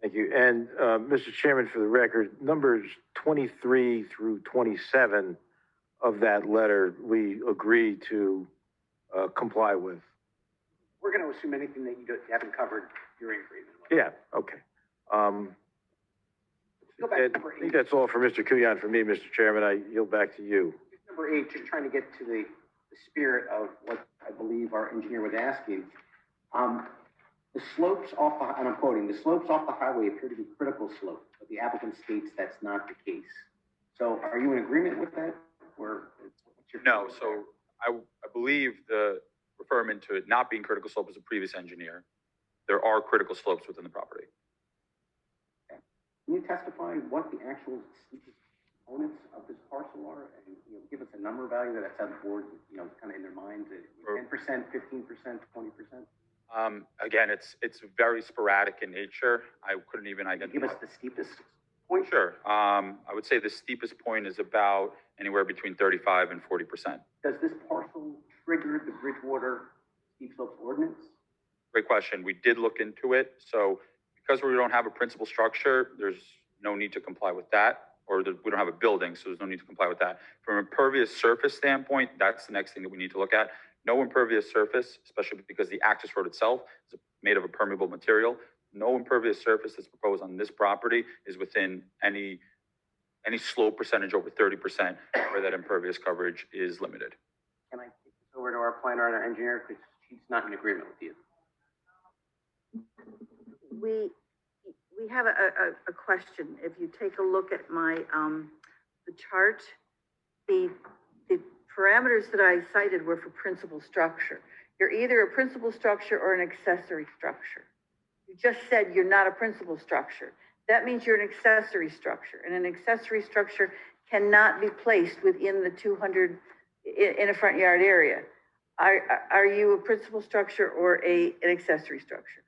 Thank you. And Mr. Chairman, for the record, numbers 23 through 27 of that letter, we agree to comply with. We're going to assume anything that you haven't covered during agreement. Yeah, okay. Go back to number I think 8. that's all for Mr. Kuyan. For me, Mr. Chairman, I yield back to you. Number 8, just trying to get to the spirit of what I believe our engineer was asking. The slopes off the, and I'm quoting, the slopes off the highway appear to be critical slopes, but the applicant states that's not the case. So are you in agreement with that? Or what's your... No, so I believe the referment to it not being critical slope as a previous engineer, there are critical slopes within the property. Okay. Can you testify what the actual steepest components of this parcel are, and give us a number value that's on board, kind of in their minds, 10%, 15%, 20%? Again, it's very sporadic in nature. I couldn't even identify. Give us the steepest point? Sure. I would say the steepest point is about anywhere between 35 and 40%. Does this parcel trigger the Bridgewater steep slopes ordinance? Great question. We did look into it. So because we don't have a principal structure, there's no need to comply with that, or we don't have a building, so there's no need to comply with that. From a impervious surface standpoint, that's the next thing that we need to look at. No impervious surface, especially because the access road itself is made of a permeable material. No impervious surface that's proposed on this property is within any slope percentage over 30% where that impervious coverage is limited. Can I kick this over to our planner and our engineer, because she's not in agreement with you? We have a question. If you take a look at my, the chart, the parameters that I cited were for principal structure. You're either a principal structure or an accessory structure. You just said you're not a principal structure. That means you're an accessory structure, and an accessory structure cannot be placed within the 200 in a front yard area. Are you a principal structure or an accessory structure?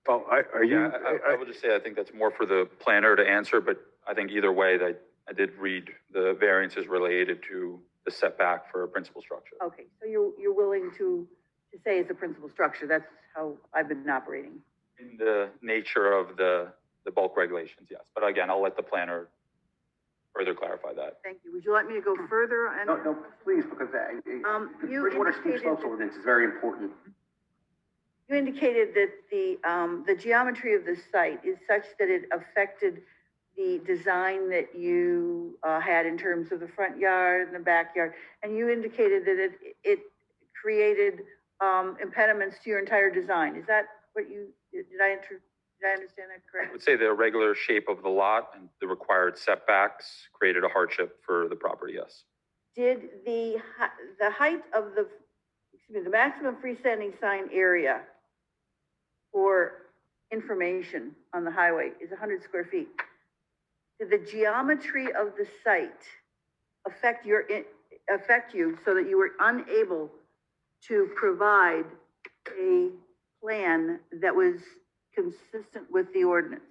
Well, are you? I would just say I think that's more for the planner to answer, but I think either way, that I did read the variances related to the setback for a principal structure. Okay, so you're willing to say it's a principal structure. That's how I've been operating. In the nature of the bulk regulations, yes. But again, I'll let the planner further clarify that. Thank you. Would you like me to go further? And No, please, because you Bridgewater steep indicated slopes that- ordinance is very important. You indicated that the geometry of the site is such that it affected the design that you had in terms of the front yard and the backyard, and you indicated that it created impediments to your entire design. Is that what you did? I understand that I correctly? would say the irregular shape of the lot and the required setbacks created a hardship for the property, yes. Did the height of the maximum freestanding sign area for information on the highway is 100 square feet? Did the geometry of the site affect you so that you were unable to provide a plan that was consistent with the ordinance?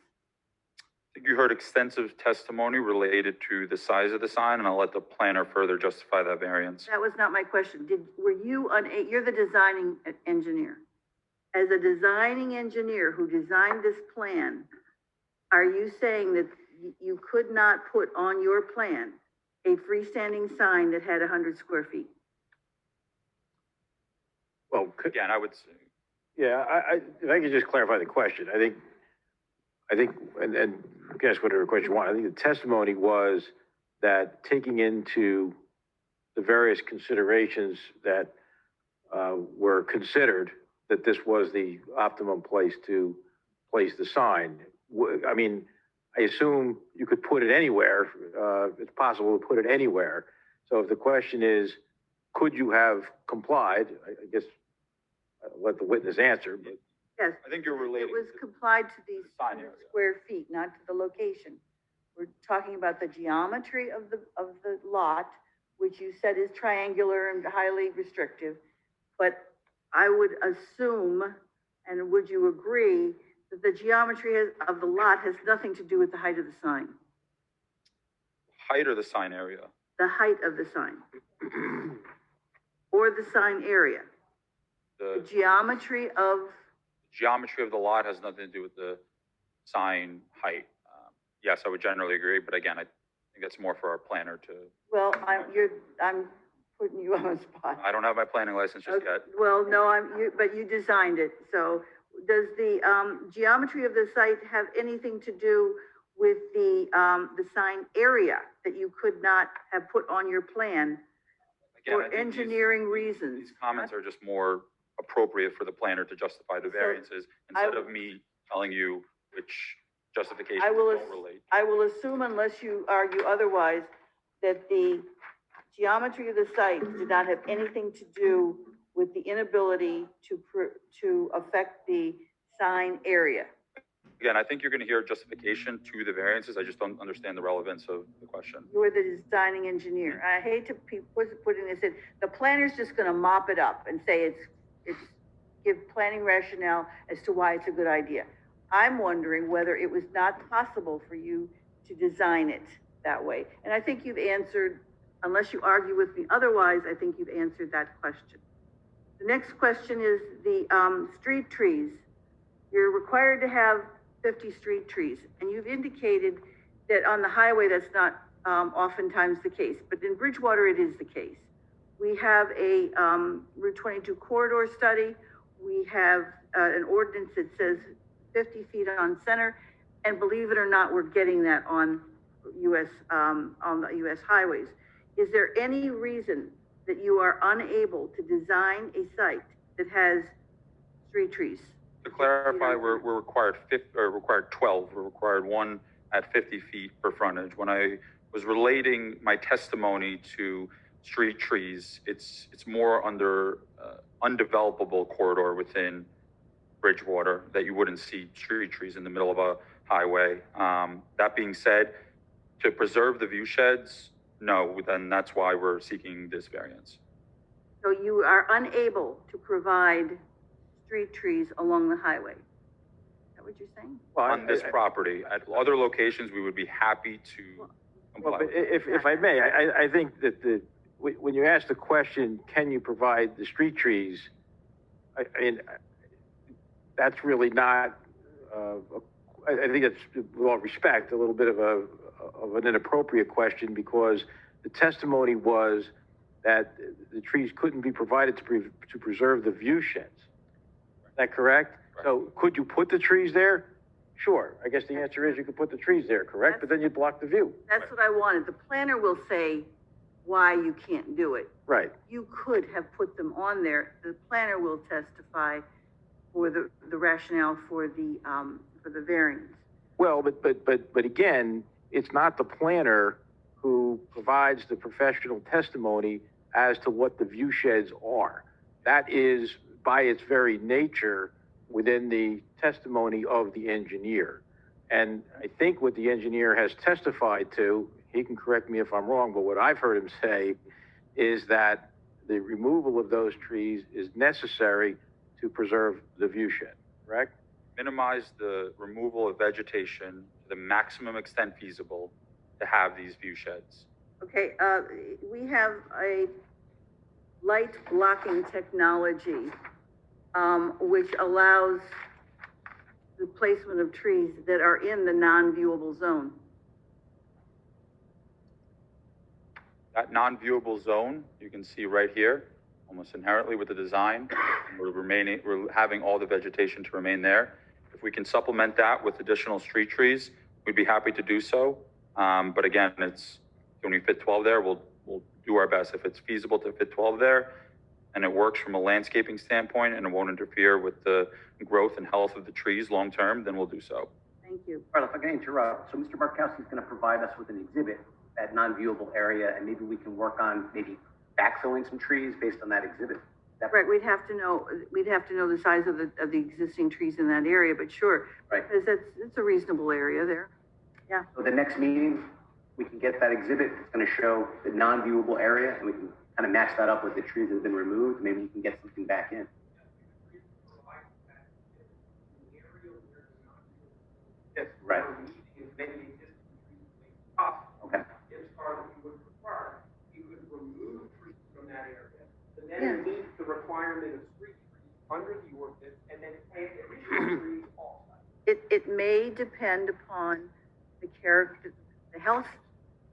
I think you heard extensive testimony related to the size of the sign, and I'll let the planner further justify that variance. That was not my question. You're the designing engineer. As a designing engineer who designed this plan, are you saying that you could not put on your plan a freestanding sign that had 100 square feet? Well, Again, I would say, yeah, if I could just clarify the question, I think, and guess whatever question you want, I think the testimony was that taking into the various considerations that were considered, that this was the optimum place to place the sign. I mean, I assume you could put it anywhere. It's possible to put it anywhere. So if the question is, could you have complied? I guess I'll let the witness answer, but. Yes. I think you're relating. It was complied to the sign 100 area. square feet, not to the location. We're talking about the geometry of the lot, which you said is triangular and highly restrictive. But I would assume, and would you agree, that the geometry of the lot has nothing to do with the height of the sign? Height or the sign area? The height of the sign. Or the sign area. The geometry of the lot has nothing to do with the sign height. Yes, I would generally agree, but again, I think that's more for our planner to. Well, I'm putting you on the spot. I don't have my planning license just yet. Well, no, but you designed it. So does the geometry of the site have anything to do with the sign area that you could not have put on your plan Again, I for think engineering reasons? These comments are just more appropriate for the planner to justify the variances instead of me telling you which justifications don't relate. I will assume, unless you argue otherwise, that the geometry of the site did not have anything to do with the inability to affect the sign area. Again, I think you're going to hear justification to the variances. I just don't understand the relevance of the question. You're the designing engineer. I hate to putting this in. The planner's just going to mop it up and say it's give planning rationale as to why it's a good idea. I'm wondering whether it was not possible for you to design it that way. And I think you've answered, unless you argue with me otherwise, I think you've answered that question. The next question is the street trees. You're required to have 50 street trees, and you've indicated that on the highway that's not oftentimes the case, but in Bridgewater it is the case. We have a, Route 22 corridor study. We have, an ordinance that says 50 feet on center. And believe it or not, we're getting that on on the US highways. Is there any reason that you are unable to design a site that has street trees? To clarify, we're required 12. We're required one at 50 feet per frontage. When I was relating my testimony to street trees, it's more under undevelopable corridor within Bridgewater that you wouldn't see street trees in the middle of a highway. That being said, to preserve the view sheds, no, then that's why we're seeking this variance. So you are unable to provide street trees along the highway? Is that what you're saying? Well, On this property, at other locations, we would be happy to comply. Well, but if I may, I think that when you ask the question, can you provide the street trees? I mean, that's really not, I think it's, with all respect, a little bit of an inappropriate question, because the testimony was that the trees couldn't be provided to preserve the view sheds. Is that correct? Right. So could you put the trees there? Sure. I guess the answer is you could put the trees there, correct? But then you'd block the view. That's what I wanted. The planner will say why you can't do it. Right. You could have put them on there. The planner will testify for the rationale for the variance. Well, but again, it's not the planner who provides the professional testimony as to what the view sheds are. That is, by its very nature, within the testimony of the engineer. And I think what the engineer has testified to, he can correct me if I'm wrong, but what I've heard him say is that the removal of those trees is necessary to preserve the view shed, correct? Minimize the removal of vegetation to the maximum extent feasible to have these view sheds. Okay, we have a light blocking technology, which allows the placement of trees that are in the non-viewable zone. That non-viewable zone, you can see right here, almost inherently with the design, we're having all the vegetation to remain there. If we can supplement that with additional street trees, we'd be happy to do so. But again, when we fit 12 there, we'll do our best. If it's feasible to fit 12 there, and it works from a landscaping standpoint, and it won't interfere with the growth and health of the trees long-term, then we'll do so. Thank you. All right, if I can interrupt, so Mr. Markowski's going to provide us with an exhibit, that non-viewable area, and maybe we can work on maybe backfilling some trees based on that exhibit. Right, we'd have to know the size of the existing trees in that area, but sure. Right. Because it's a reasonable area there. Yeah. So the next meeting, we can get that exhibit. It's going to show the non-viewable area, and we can kind of match that up with the trees that have been removed. Maybe we can get something back in. Yes. Right. Okay. Then meet the requirement of street trees under the ordinance, and then plant additional trees also. It may depend upon the character, the health,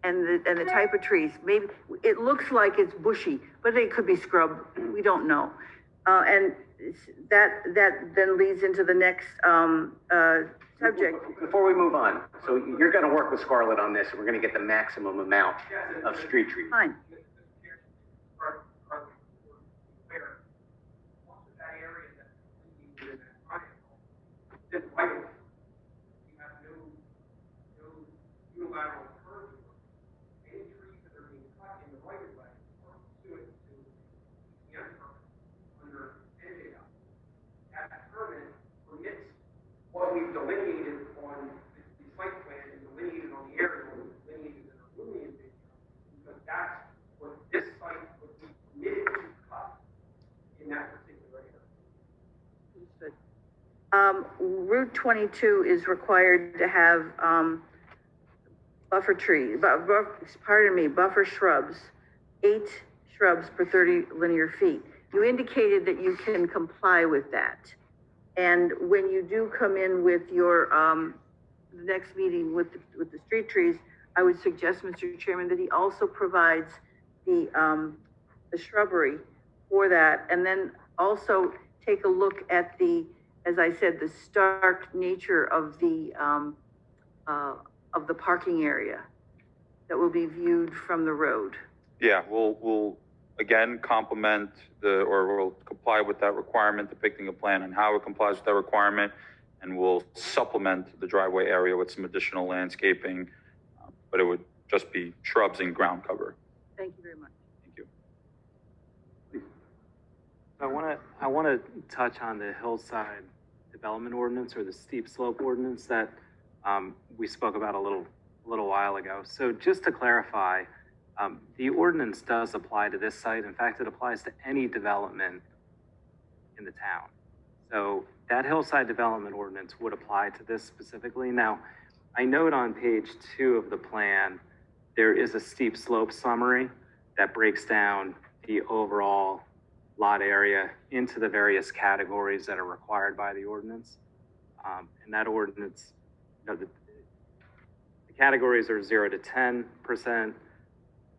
and the type of trees. Maybe it looks like it's bushy, but it could be scrub. We don't know. And that then leads into the next subject. Before we move on, so you're going to work with Scarlett on this, and we're going to get the maximum amount of street trees. Fine. This right of way. You have no unilateral curve. Any trees that are being cut in the right of way are pursuant to EPM permit under NJDOT. That permit permits what we've delineated on the site plan and delineated on the aerial, and delineated in our Lumion video, because that's what this site would be permitted to cut in that particular area. Understood. Route 22 is required to have buffer shrubs, 8 shrubs per 30 linear feet. You indicated that you can comply with that. And when you do come in with your the next meeting with the street trees, I would suggest, Mr. Chairman, that he also provides the the shrubbery for that. And then also take a look at the, as I said, the stark nature of the parking area that will be viewed from the road. Yeah, we'll again complement or we'll comply with that requirement, depicting a plan on how it complies with that requirement, and we'll supplement the driveway area with some additional landscaping, but it would just be shrubs and ground cover. Thank you very much. Thank you. I want to touch on the hillside development ordinance or the steep slope ordinance that we spoke about a little while ago. So just to clarify, the ordinance does apply to this site. In fact, it applies to any development in the town. So that hillside development ordinance would apply to this specifically. Now, I note on page 2 of the plan, there is a steep slope summary that breaks down the overall lot area into the various categories that are required by the ordinance. And that ordinance, you know, the categories are 0 to 10%,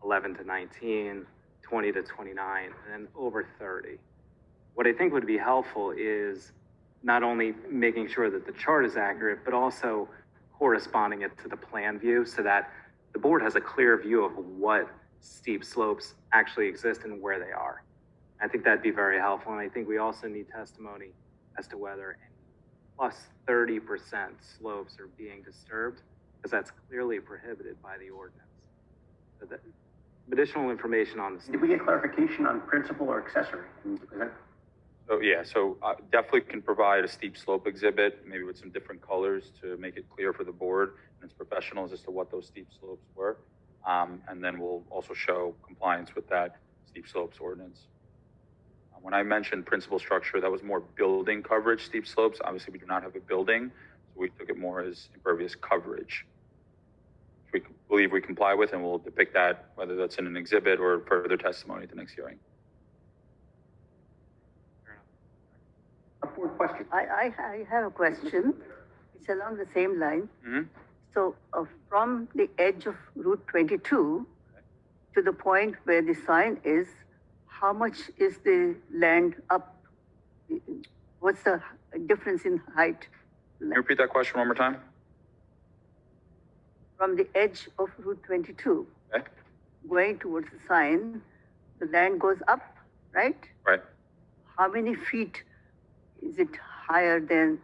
11 to 19, 20 to 29, and then over 30. What I think would be helpful is not only making sure that the chart is accurate, but also corresponding it to the plan view so that the board has a clear view of what steep slopes actually exist and where they are. I think that'd be very helpful. And I think we also need testimony as to whether any plus 30% slopes are being disturbed, because that's clearly prohibited by the ordinance. So that additional information on this. Did we get clarification on principal or accessory? So definitely can provide a steep slope exhibit, maybe with some different colors to make it clear for the board and its professionals as to what those steep slopes were. And then we'll also show compliance with that steep slopes ordinance. When I mentioned principal structure, that was more building coverage steep slopes. Obviously, we do not have a building, so we took it more as impervious coverage, which we believe we comply with, and we'll depict that, whether that's in an exhibit or further testimony at the next hearing. Board question. I have a question. It's along the same line. Mm-hmm. So from the edge of Route 22 to the point where the sign is, how much is the land up? What's the difference in height? Can you repeat that question one more time? From the edge of Route 22, Okay. going towards the sign, the land goes up, right? Right. How many feet is it higher than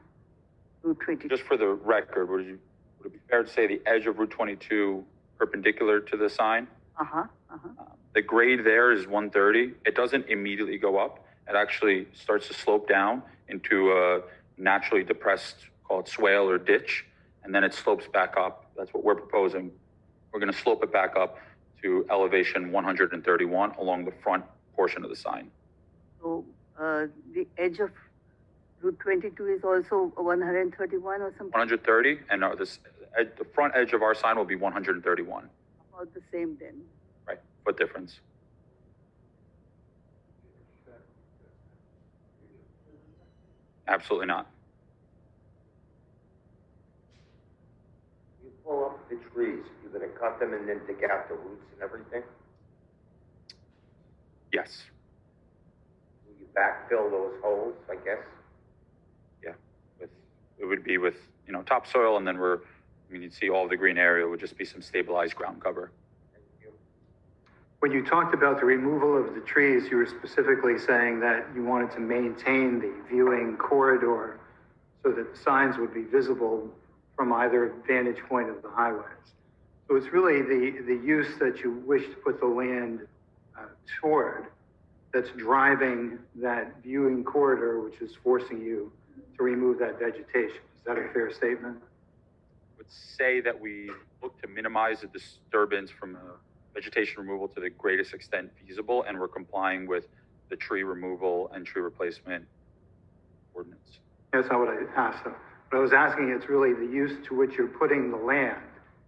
Route 22? Just for the record, would it be fair to say the edge of Route 22 perpendicular to the sign? The grade there is 130. It doesn't immediately go up. It actually starts to slope down into a naturally depressed, call it swale or ditch, and then it slopes back up. That's what we're proposing. We're going to slope it back up to elevation 131 along the front portion of the sign. So the edge of Route 22 is also 131 or something? 130, and the front edge of our sign will be 131. About the same then. Right. What difference? Absolutely not. You pull up the trees, you're gonna cut them and then dig out the roots and everything? Yes. Will you backfill those holes, I guess? Yeah. It would be with, topsoil, and then you'd see all of the green area would just be some stabilized ground cover. When you talked about the removal of the trees, you were specifically saying that you wanted to maintain the viewing corridor so that the signs would be visible from either vantage point of the highways. So it's really the use that you wish to put the land toward that's driving that viewing corridor, which is forcing you to remove that vegetation. Is that a fair statement? I would say that we look to minimize the disturbance from vegetation removal to the greatest extent feasible, and we're complying with the tree removal and tree replacement ordinance. That's not what I asked though. What I was asking, it's really the use to which you're putting the land,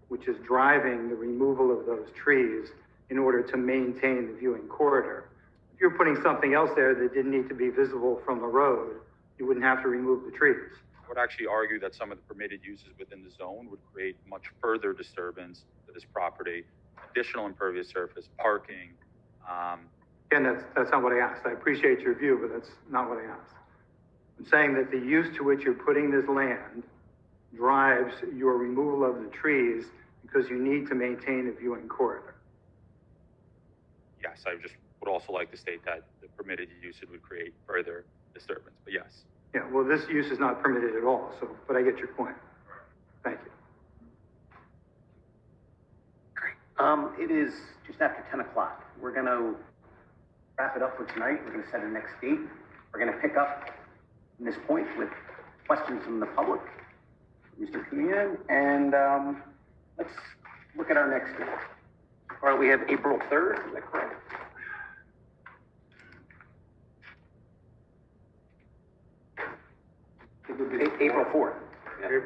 which is driving the removal of those trees in order to maintain the viewing corridor. If you're putting something else there that didn't need to be visible from the road, you wouldn't have to remove the trees. I would actually argue that some of the permitted uses within the zone would create much further disturbance to this property, additional impervious surface, parking, Again, that's not what I asked. I appreciate your view, but that's not what I asked. I'm saying that the use to which you're putting this land drives your removal of the trees because you need to maintain a viewing corridor. Yes, I just would also like to state that the permitted usage would create further disturbance, but yes. Yeah, well, this use is not permitted at all, so, but I get your point. Thank you. It is just after 10 o'clock. We're going to wrap it up for tonight. We're going to set a next date. We're going to pick up from this point with questions from the public, Mr. Kuyan, and let's look at our next date. All right, we have April 3rd, is that correct? April 4th. Yeah.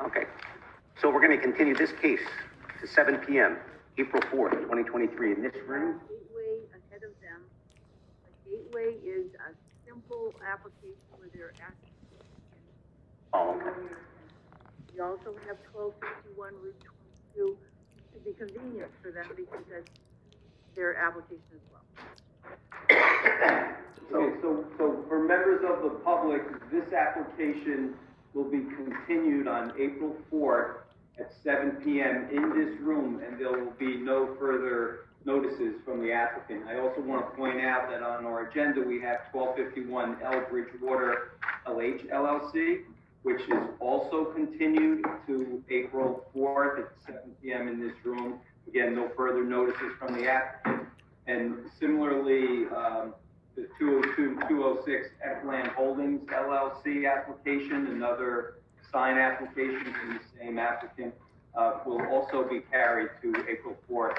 Okay, so we're going to continue this case to 7 p.m., April 4th, 2023, in this room. Gateway ahead of them. A gateway is a simple application where they're asking. Oh, okay. We also have 1251 Route 22 to be convenient for them because that's their application as well. Okay, so for members of the public, this application will be continued on April 4th at 7 p.m. in this room, and there will be no further notices from the applicant. I also want to point out that on our agenda, we have 1251 Elbridge Water LH LLC, which is also continued to April 4th at 7 p.m. in this room. Again, no further notices from the applicant. And similarly, the 202-206 Eckland Holdings LLC application, another sign application from the same applicant, will also be carried to April 4th,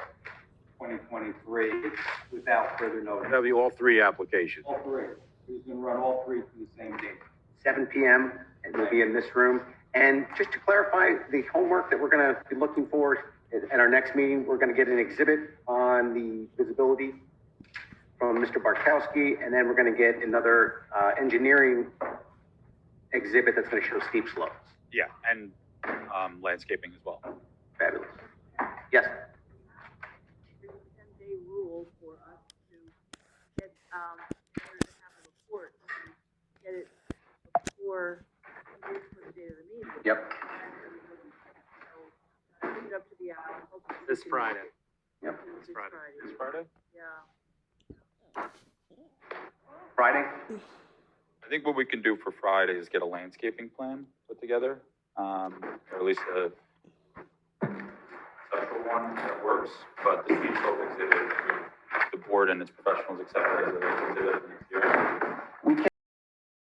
2023, without further notice. That'll be all three applications. All three. We're going to run all three to the same date. 7 p.m., and we'll be in this room. And just to clarify, the homework that we're going to be looking for at our next meeting, we're going to get an exhibit on the visibility from Mr. Barkowski, and then we're going to get another engineering exhibit that's going to show steep slopes. Yeah, and landscaping as well. Fabulous. Yes. There's a 10-day rule for us to get, in order to have a report, get it before the date of the meeting. Yep. So, leave it up to the applicant. This Friday. Yep. This Friday. This Friday? Yeah. Friday? I think what we can do for Friday is get a landscaping plan put together, or at least a conceptual one that works, but the steep slope exhibit, the board and its professionals accept it as an exhibit next year.